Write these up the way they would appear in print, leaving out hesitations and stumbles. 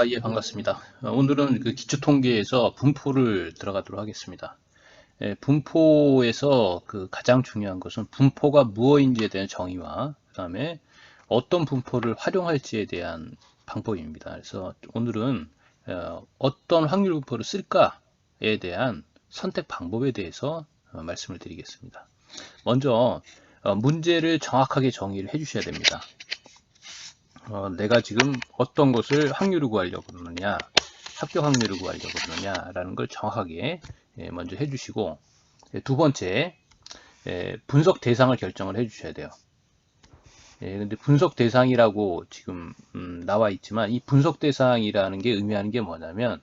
예, 반갑습니다. 오늘은 그 기초통계에서 분포를 들어가도록 하겠습니다. 분포에서 그 가장 중요한 것은 분포가 무엇인지에 대한 정의와 그다음에 어떤 분포를 활용할지에 대한 방법입니다. 그래서 오늘은 어떤 확률 분포를 쓸까에 대한 선택 방법에 대해서 말씀을 드리겠습니다. 먼저 문제를 정확하게 정의를 해 주셔야 됩니다. 내가 지금 어떤 것을 확률을 구하려고 그러느냐, 합격 확률을 구하려고 그러느냐라는 걸 정확하게 먼저 해주시고, 두 번째, 분석 대상을 결정을 해주셔야 돼요. 근데 분석 대상이라고 지금 나와 있지만 이 분석 대상이라는 게 의미하는 게 뭐냐면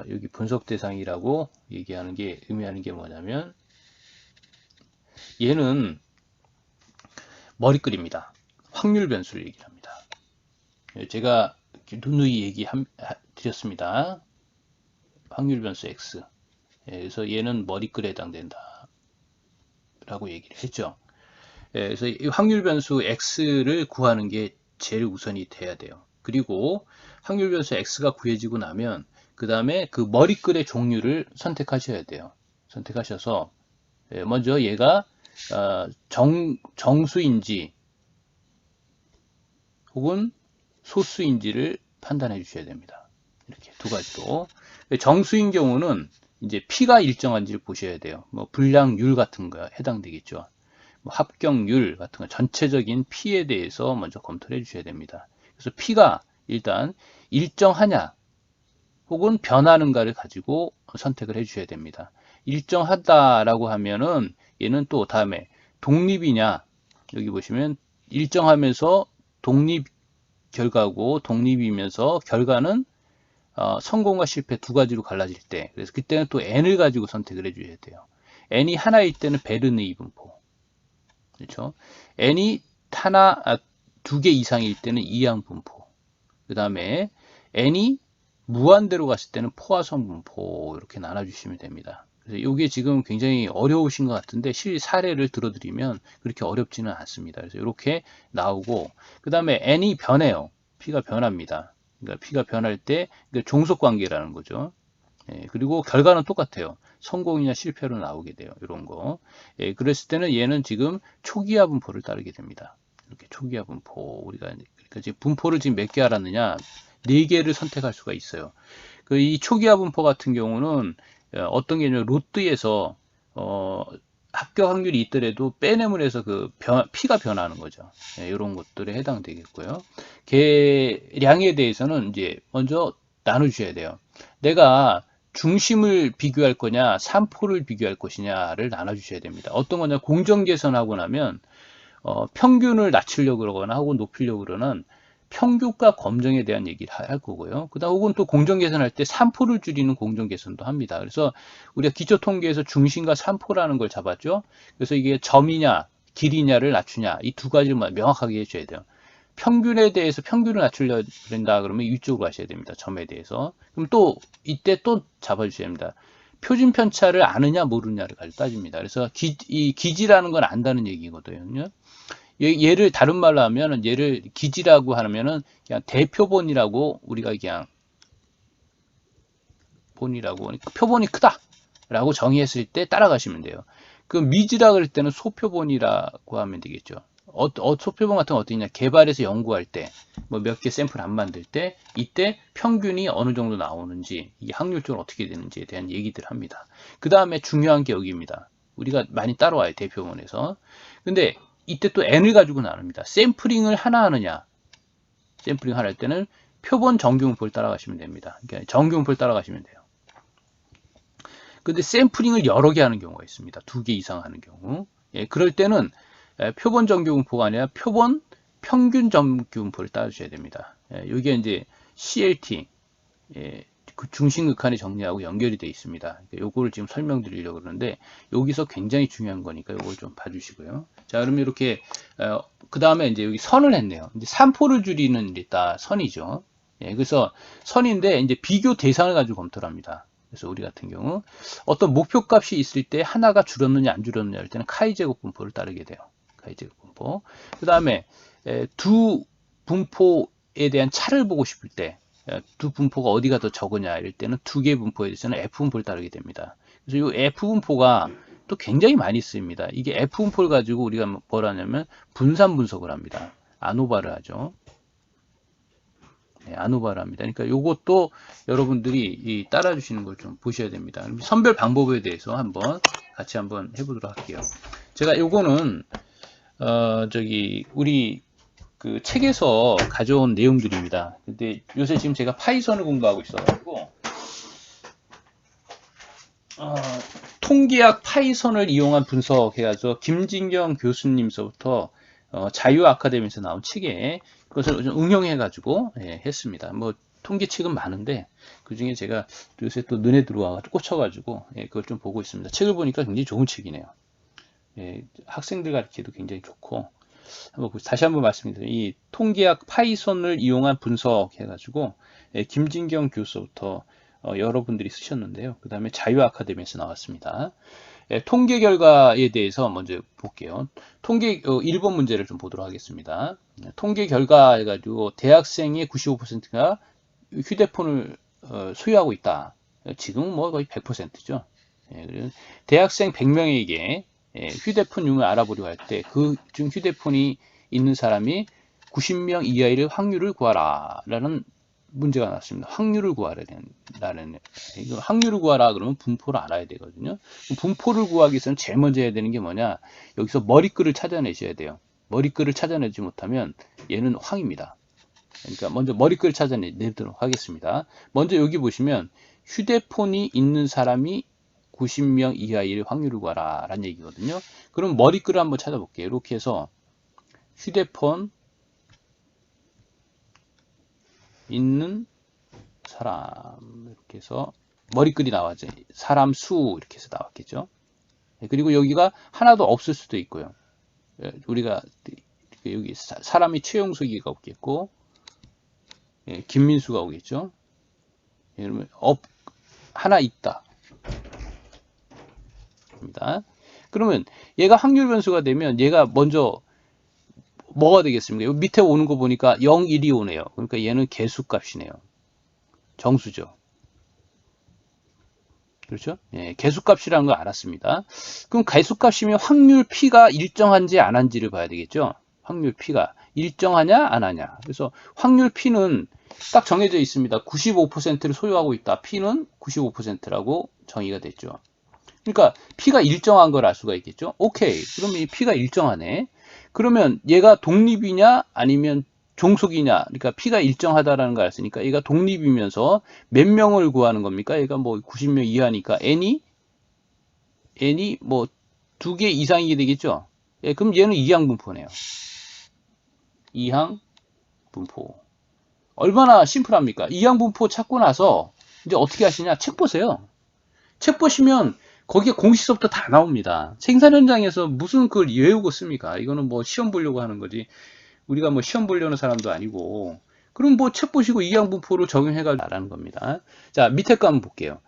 여기 분석 대상이라고 얘기하는 게 의미하는 게 뭐냐면 얘는 머리글입니다. 확률 변수를 얘기합니다. 제가 누누이 드렸습니다. 확률 변수 x. 그래서 얘는 머리글에 해당된다. 라고 얘기를 했죠. 그래서 이 확률 변수 x를 구하는 게 제일 우선이 돼야 돼요. 그리고 확률 변수 x가 구해지고 나면 그 다음에 그 머리글의 종류를 선택하셔야 돼요. 선택하셔서 먼저 얘가 정수인지 혹은 소수인지를 판단해 주셔야 됩니다. 이렇게 두 가지로. 정수인 경우는 이제 P가 일정한지를 보셔야 돼요. 뭐 불량률 같은 거 해당되겠죠. 뭐 합격률 같은 거 전체적인 P에 대해서 먼저 검토를 해 주셔야 됩니다. 그래서 P가 일단 일정하냐 혹은 변하는가를 가지고 선택을 해 주셔야 됩니다. 일정하다라고 하면은 얘는 또 다음에 독립이냐 여기 보시면 일정하면서 독립 결과고 독립이면서 결과는 성공과 실패 두 가지로 갈라질 때 그래서 그때는 또 n을 가지고 선택을 해줘야 돼요. n이 하나일 때는 베르느이 분포 그렇죠? n이 하나 두 개 이상일 때는 이항 분포 그 다음에 n이 무한대로 갔을 때는 포화성 분포 이렇게 나눠주시면 됩니다. 그래서 이게 지금 굉장히 어려우신 것 같은데 실 사례를 들어드리면 그렇게 어렵지는 않습니다. 그래서 이렇게 나오고 그 다음에 n이 변해요. p가 변합니다. 그러니까 p가 변할 때 종속 관계라는 거죠. 그리고 결과는 똑같아요. 성공이냐 실패로 나오게 돼요. 이런 거. 그랬을 때는 얘는 지금 초기화 분포를 따르게 됩니다. 이렇게 초기화 분포 우리가 그러니까 지금 분포를 지금 몇 개 알았느냐? 4개를 선택할 수가 있어요. 이 초기화 분포 같은 경우는 어떤 개념 로또에서 합격 확률이 있더라도 빼내을 해서 P가 변하는 거죠. 이런 것들에 해당되겠고요. 계량에 대해서는 이제 먼저 나눠주셔야 돼요. 내가 중심을 비교할 거냐, 산포를 비교할 것이냐를 나눠주셔야 됩니다. 어떤 거냐, 공정계산하고 나면 평균을 낮추려고 그러거나 혹은 높이려고 그러는 평균과 검정에 대한 얘기를 할 거고요. 그다음 혹은 또 공정 계산할 때 산포를 줄이는 공정 계산도 합니다. 그래서 우리가 기초 통계에서 중심과 산포라는 걸 잡았죠. 그래서 이게 점이냐 길이냐를 낮추냐 이 두 가지를 명확하게 해줘야 돼요. 평균에 대해서 평균을 낮추려 된다 그러면 이쪽으로 가셔야 됩니다. 점에 대해서. 그럼 또 이때 또 잡아주셔야 됩니다. 표준 편차를 아느냐 모르느냐를 가지고 따집니다. 그래서 이 기지라는 건 안다는 얘기거든요. 얘를 다른 말로 하면 얘를 기지라고 하면은 그냥 대표본이라고 우리가 그냥 본이라고 표본이 크다라고 정의했을 때 따라가시면 돼요. 그 미지라 그럴 때는 소표본이라고 하면 되겠죠. 소표본 같은 건 어떠냐? 개발해서 연구할 때, 뭐 몇 개 샘플 안 만들 때, 이때 평균이 어느 정도 나오는지, 이게 확률적으로 어떻게 되는지에 대한 얘기들 합니다. 그 다음에 중요한 게 여기입니다. 우리가 많이 따라와요, 대표본에서. 근데 이때 또 n을 가지고 나눕니다. 샘플링을 하나 하느냐, 샘플링 하나 할 때는 표본 정규분포를 따라가시면 됩니다. 그러니까 정규분포를 따라가시면 돼요. 근데 샘플링을 여러 개 하는 경우가 있습니다. 2개 이상 하는 경우. 그럴 때는 표본 정규분포가 아니라 표본 평균 정규분포를 따주셔야 됩니다. 이게 이제 CLT, 그 중심극한의 정리하고 연결이 되어 있습니다. 요거를 지금 설명드리려고 그러는데 여기서 굉장히 중요한 거니까 요걸 좀 봐주시고요. 자, 그러면 이렇게 그 다음에 이제 여기 선을 했네요. 이제 산포를 줄이는 일단 선이죠. 그래서 선인데 이제 비교 대상을 가지고 검토를 합니다. 그래서 우리 같은 경우 어떤 목표값이 있을 때 하나가 줄었느냐 안 줄었느냐 할 때는 카이 제곱 분포를 따르게 돼요. 카이 제곱 분포. 그 다음에 두 분포에 대한 차를 보고 싶을 때 두 분포가 어디가 더 적으냐 이럴 때는 두 개의 분포에 대해서는 F분포를 따르게 됩니다. 그래서 이 F분포가 또 굉장히 많이 쓰입니다. 이게 F분포를 가지고 우리가 뭘 하냐면 분산 분석을 합니다. 아노바를 하죠. 네, 아노바를 합니다. 그러니까 이것도 여러분들이 따라 주시는 걸 좀 보셔야 됩니다. 선별 방법에 대해서 같이 한번 해보도록 할게요. 제가 요거는 우리 그 책에서 가져온 내용들입니다. 근데 요새 지금 제가 파이썬을 공부하고 있어가지고 통계학 파이썬을 이용한 분석 해가지고 김진경 교수님서부터 자유 아카데미에서 나온 책에 그것을 좀 응용해가지고 했습니다. 뭐 통계책은 많은데 그 중에 제가 요새 또 눈에 들어와가지고 꽂혀가지고 그걸 좀 보고 있습니다. 책을 보니까 굉장히 좋은 책이네요. 학생들 가르치기도 굉장히 좋고 다시 한번 말씀드려요. 이 통계학 파이썬을 이용한 분석 해가지고 김진경 교수부터 여러분들이 쓰셨는데요. 그 다음에 자유 아카데미에서 나왔습니다. 통계 결과에 대해서 먼저 볼게요. 통계 1번 문제를 좀 보도록 하겠습니다. 통계 결과 해가지고 대학생의 95%가 휴대폰을 소유하고 있다. 지금은 뭐 거의 100%죠. 대학생 100명에게 휴대폰 유무를 알아보려고 할 때 그 중 휴대폰이 있는 사람이 90명 이하의 확률을 구하라 라는 문제가 나왔습니다. 확률을 구하라는 이거 확률을 구하라 그러면 분포를 알아야 되거든요. 분포를 구하기 위해서는 제일 먼저 해야 되는 게 뭐냐? 여기서 머리글을 찾아내셔야 돼요. 머리글을 찾아내지 못하면 얘는 황입니다. 그러니까 먼저 머리글을 찾아내도록 하겠습니다. 먼저 여기 보시면 휴대폰이 있는 사람이 90명 이하의 확률을 구하라 라는 얘기거든요. 그럼 머리글을 한번 찾아볼게요. 이렇게 해서 휴대폰 있는 사람 이렇게 해서 머리글이 나와죠. 사람 수 이렇게 해서 나왔겠죠. 그리고 여기가 하나도 없을 수도 있고요. 우리가 여기 사람이 최용석이가 없겠고 김민수가 오겠죠. 그러면 하나 있다. 그러면 얘가 확률 변수가 되면 얘가 먼저 뭐가 되겠습니까? 여기 밑에 오는 거 보니까 0, 1이 오네요. 그러니까 얘는 개수값이네요. 정수죠. 그렇죠? 개수값이라는 걸 알았습니다. 그럼 개수값이면 확률 P가 일정한지 안 한지를 봐야 되겠죠? 확률 P가 일정하냐 안 하냐. 그래서 확률 P는 딱 정해져 있습니다. 95%를 소유하고 있다. P는 95%라고 정의가 됐죠. 그러니까 P가 일정한 걸 알 수가 있겠죠. 오케이. 그럼 이 P가 일정하네. 그러면 얘가 독립이냐 아니면 종속이냐. 그러니까 P가 일정하다라는 걸 알았으니까 얘가 독립이면서 몇 명을 구하는 겁니까? 얘가 뭐 90명 이하니까 N이 뭐 2개 이상이게 되겠죠. 그럼 얘는 이항분포네요. 이항분포. 얼마나 심플합니까? 이항분포 찾고 나서 이제 어떻게 하시냐? 책 보세요. 책 보시면 거기에 공식서부터 다 나옵니다. 생산 현장에서 무슨 그걸 외우고 씁니까? 이거는 뭐 시험 보려고 하는 거지. 우리가 뭐 시험 보려는 사람도 아니고. 그럼 뭐 책 보시고 이항분포로 적용해가지고 하라는 겁니다. 자, 밑에 거 한번 볼게요.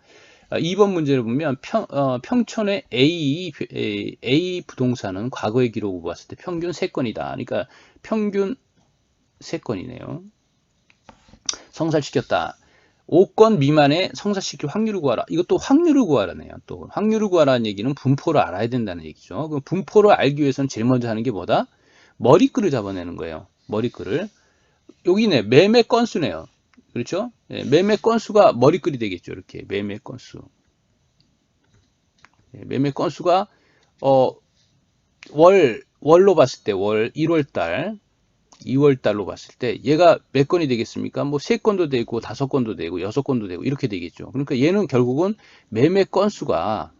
2번 문제를 보면 평촌의 A 부동산은 과거의 기록을 봤을 때 평균 3건이다. 그러니까 평균 3건이네요. 성살시켰다. 5건 미만의 성사시킬 확률을 구하라. 이것도 확률을 구하라네요. 또 확률을 구하라는 얘기는 분포를 알아야 된다는 얘기죠. 그럼 분포를 알기 위해서는 제일 먼저 하는 게 뭐다? 머리글을 잡아내는 거예요. 머리글을. 여기네. 매매 건수네요. 그렇죠? 매매 건수가 머리글이 되겠죠. 이렇게 매매 건수. 매매 건수가 월로 봤을 때 월 1월달 2월달로 봤을 때 얘가 몇 건이 되겠습니까? 뭐 3건도 되고 5건도 되고 6건도 되고 이렇게 되겠죠. 그러니까 얘는 결국은 매매 건수가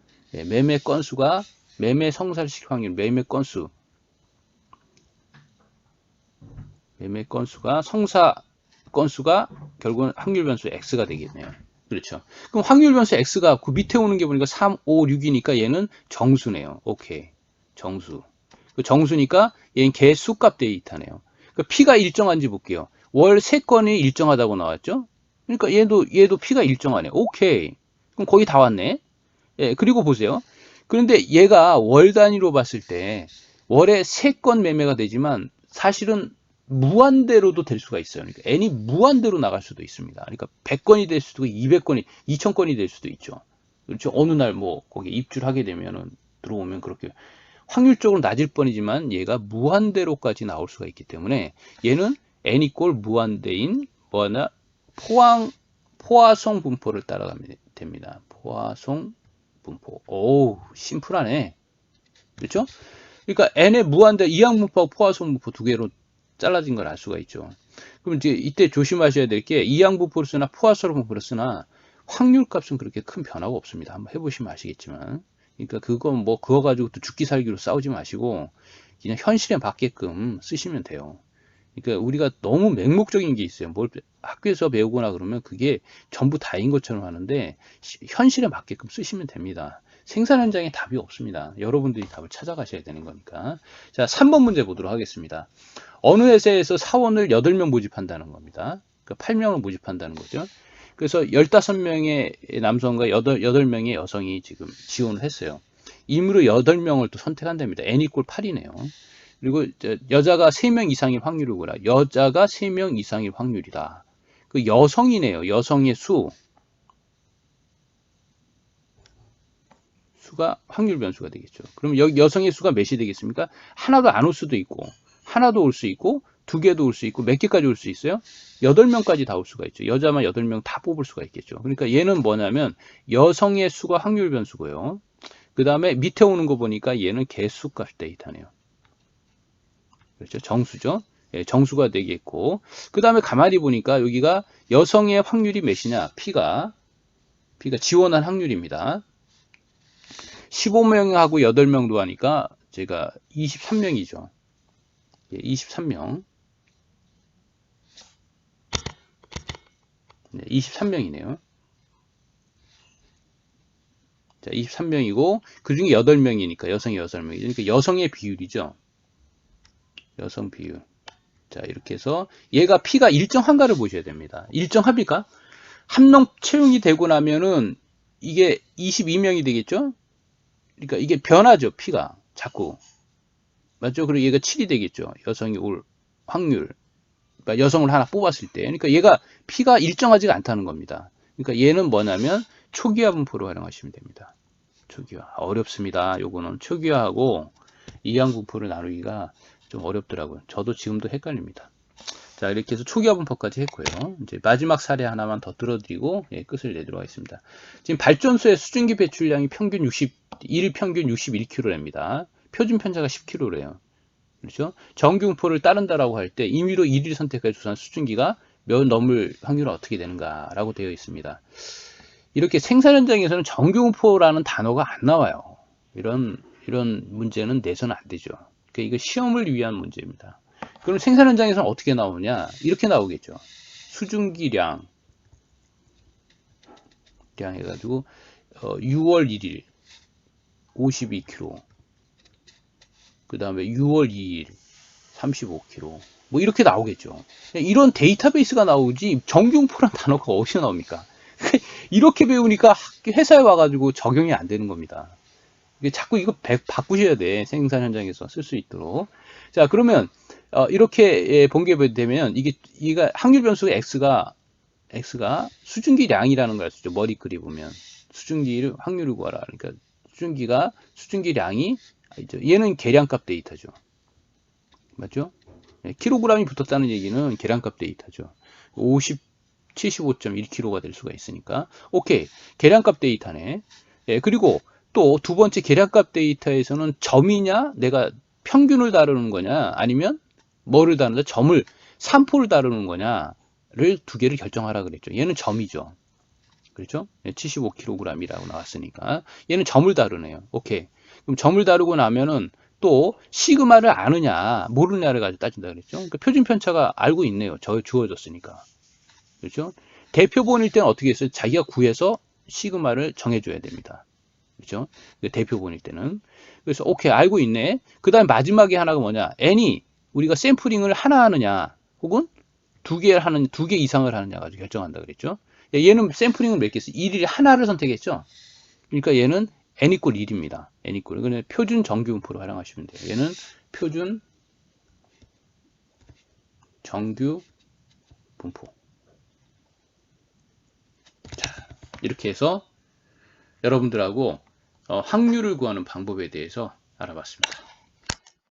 매매 성살식 확률 매매 건수가 성사 건수가 결국은 확률 변수 X가 되겠네요. 그렇죠. 그럼 확률 변수 X가 그 밑에 오는 게 보니까 3, 5, 6이니까 얘는 정수네요. 오케이. 정수. 그 정수니까 얘는 개수값 데이터네요. 그러니까 P가 일정한지 볼게요. 월 3건이 일정하다고 나왔죠? 그러니까 얘도 P가 일정하네. 오케이. 그럼 거의 다 왔네. 그리고 보세요. 그런데 얘가 월 단위로 봤을 때 월에 3건 매매가 되지만 사실은 무한대로도 될 수가 있어요. 그러니까 n이 무한대로 나갈 수도 있습니다. 그러니까 100건이 될 수도 있고 200건이 2000건이 될 수도 있죠. 그렇죠. 어느 날 뭐 거기 입주를 하게 되면은 들어오면 그렇게 확률적으로 낮을 뿐이지만 얘가 무한대로까지 나올 수가 있기 때문에 얘는 n 이꼴 무한대인 뭐나 포화성 분포를 따라가면 됩니다. 포화성 분포. 오우, 심플하네. 그렇죠? 그러니까 n의 무한대 이항분포하고 포화성 분포 두 개로 잘라진 걸 알 수가 있죠. 그럼 이제 이때 조심하셔야 될 게 이항분포를 쓰나 포화성 분포를 쓰나 확률 값은 그렇게 큰 변화가 없습니다. 한번 해보시면 아시겠지만. 그러니까 그건 뭐 그거 가지고 또 죽기 살기로 싸우지 마시고 그냥 현실에 맞게끔 쓰시면 돼요. 그러니까 우리가 너무 맹목적인 게 있어요. 뭘 학교에서 배우거나 그러면 그게 전부 다인 것처럼 하는데 현실에 맞게끔 쓰시면 됩니다. 생산 현장에 답이 없습니다. 여러분들이 답을 찾아가셔야 되는 거니까. 자, 3번 문제 보도록 하겠습니다. 어느 회사에서 사원을 8명 모집한다는 겁니다. 그러니까 8명을 모집한다는 거죠. 그래서 15명의 남성과 8명의 여성이 지금 지원을 했어요. 임의로 8명을 또 선택한답니다. n 이꼴 8이네요. 그리고 여자가 3명 이상일 확률이구나. 여자가 3명 이상일 확률이다. 그 여성이네요. 여성의 수가 확률 변수가 되겠죠. 그럼 여기 여성의 수가 몇이 되겠습니까? 하나도 안 올 수도 있고, 하나도 올 수 있고, 2개도 올 수 있고, 몇 개까지 올 수 있어요? 8명까지 다 올 수가 있죠. 여자만 8명 다 뽑을 수가 있겠죠. 그러니까 얘는 뭐냐면 여성의 수가 확률 변수고요. 그 다음에 밑에 오는 거 보니까 얘는 개수값 데이터네요. 그렇죠. 정수죠. 예, 정수가 되겠고. 그 다음에 가만히 보니까 여기가 여성의 확률이 몇이냐? P가 지원한 확률입니다. 15명하고 8명도 하니까 제가 23명이죠. 예, 23명. 네, 23명이네요. 자, 23명이고 그 중에 8명이니까 여성이 6명이죠. 그러니까 여성의 비율이죠. 여성 비율. 자, 이렇게 해서 얘가 P가 일정한가를 보셔야 됩니다. 일정합니까? 한 명 채용이 되고 나면은 이게 22명이 되겠죠? 그러니까 이게 변하죠, P가. 자꾸. 맞죠? 그리고 얘가 7이 되겠죠. 여성이 올 확률. 그러니까 여성을 하나 뽑았을 때. 그러니까 얘가 P가 일정하지가 않다는 겁니다. 그러니까 얘는 뭐냐면 초기화 분포로 활용하시면 됩니다. 초기화. 어렵습니다. 요거는 초기화하고 이항 분포를 나누기가 좀 어렵더라고요. 저도 지금도 헷갈립니다. 자, 이렇게 해서 초기화 분포까지 했고요. 이제 마지막 사례 하나만 더 들어드리고 예, 끝을 내도록 하겠습니다. 지금 발전소의 수증기 배출량이 평균 61kg입니다. 표준 편차가 10kg래요. 그렇죠? 정규 분포를 따른다라고 할 때 임의로 1위를 선택해 주선 수증기가 몇 넘을 확률은 어떻게 되는가라고 되어 있습니다. 이렇게 생산 현장에서는 정규 분포라는 단어가 안 나와요. 이런 문제는 내서는 안 되죠. 그러니까 이거 시험을 위한 문제입니다. 그럼 생산 현장에서는 어떻게 나오냐? 이렇게 나오겠죠. 수증기량 해가지고 6월 1일 52kg, 그 다음에 6월 2일 35kg, 뭐 이렇게 나오겠죠. 이런 데이터베이스가 나오지 정규분포란 단어가 어디서 나옵니까? 이렇게 배우니까 회사에 와가지고 적용이 안 되는 겁니다. 자꾸 이거 바꾸셔야 돼. 생산 현장에서 쓸 수 있도록. 자, 그러면 이렇게 본게 되면 이게 확률 변수가 x가 수증기량이라는 걸 알 수 있죠. 머리 그리 보면 수증기 확률을 구하라. 그러니까 수증기량이 얘는 계량값 데이터죠. 맞죠? 킬로그램이 붙었다는 얘기는 계량값 데이터죠. 75.1kg가 될 수가 있으니까. 오케이. 계량값 데이터네. 예, 그리고 또 두 번째 계량값 데이터에서는 점이냐, 내가 평균을 다루는 거냐, 아니면 뭐를 다루는다, 점을, 산포를 다루는 거냐를 두 개를 결정하라 그랬죠. 얘는 점이죠. 그렇죠? 75kg이라고 나왔으니까. 얘는 점을 다루네요. 오케이. 그럼 점을 다루고 나면은 또 시그마를 아느냐, 모르느냐를 가지고 따진다 그랬죠. 그러니까 표준 편차가 알고 있네요. 주어졌으니까. 그렇죠? 대표본일 때는 어떻게 했어요? 자기가 구해서 시그마를 정해줘야 됩니다. 그렇죠? 대표본일 때는. 그래서 오케이, 알고 있네. 그 다음에 마지막에 하나가 뭐냐? n이 우리가 샘플링을 하나 하느냐, 혹은 두 개 이상을 하느냐 가지고 결정한다 그랬죠. 얘는 샘플링을 몇 개 했어요? 1일 하나를 선택했죠. 그러니까 얘는 n 이꼴 1입니다. n 이꼴. 이거는 표준 정규분포로 활용하시면 돼요. 얘는 표준 정규 분포. 자, 이렇게 해서 여러분들하고 확률을 구하는 방법에 대해서 알아봤습니다.